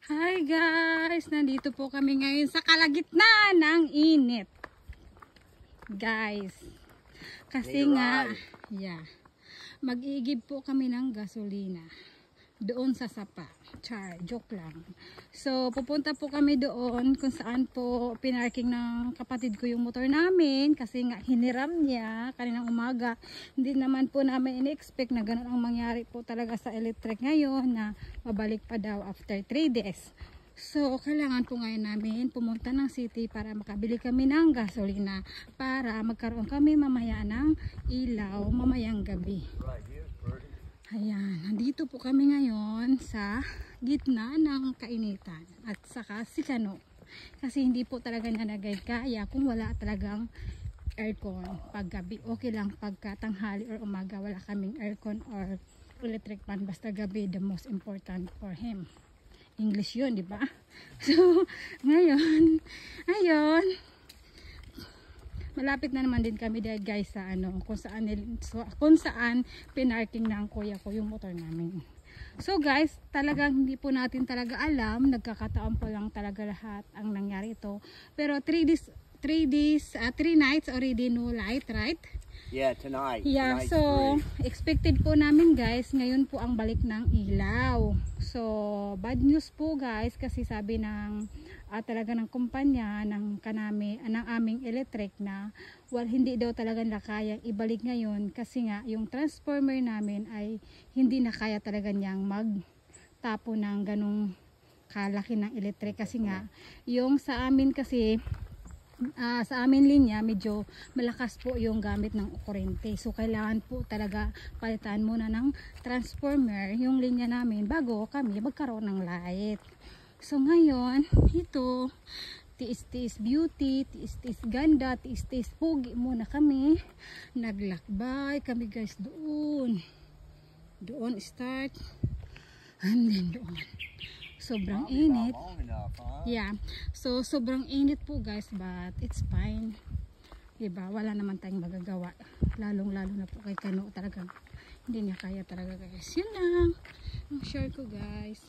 Hi guys! Nandito po kami ngayon sa kalagitnaan ng init. Guys, kasi nga, mag-iigib po kami ng gasolina doon sa Sapa. Char, joke lang. So, pupunta po kami doon kung saan po pinarking ng kapatid ko yung motor namin kasi nga hiniram niya kaninang umaga. Hindi naman po namin in-expect na ganun ang mangyari po talaga sa electric ngayon na mabalik pa daw after 3 days. So, kailangan po ngayon namin pumunta ng city para makabili kami ng gasolina para magkaroon kami mamaya ng ilaw mamayang gabi. Ayan, nandito po kami ngayon sa gitna ng kainitan at saka sikano. Kasi hindi po talaga nanagay kaya kung wala talagang aircon pag gabi. Okay lang pagka tanghali or umaga wala kaming aircon or electric fan. Basta gabi the most important for him. English yun, di ba? So, ngayon, ayun. Malapit na naman din kami dahil guys sa kung saan pinarking ng kuya ko yung motor namin. So guys, talagang hindi po natin talaga alam, nagkakataon po lang talaga lahat ang nangyari ito. Pero 3 nights already no light, right? Yeah, tonight. Yeah, so expected po namin guys, ngayon po ang balik ng ilaw. So bad news po guys kasi sabi ng talaga ng kumpanya ng aming electric na hindi daw talaga kayang ibalik ngayon kasi nga yung transformer namin ay hindi na kaya talaga niyang magtapo ng ganong kalaki ng electric kasi nga yung sa amin kasi sa amin linya medyo malakas po yung gamit ng kuryente, so kailangan po talaga palitan muna ng transformer yung linya namin bago kami magkaroon ng light. So ngayon ito, tiis-tiis beauty, tiis-tiis ganda, tiis-tiis pogi muna kami, naglakbay kami guys doon start and then doon. Sobrang init. Yeah. So sobrang init po guys, but it's fine. Diba? Wala naman tayong magagawa. Lalong-lalo na po kay Kano talagang hindi niya kaya talaga guys. Yun lang ang share ko guys.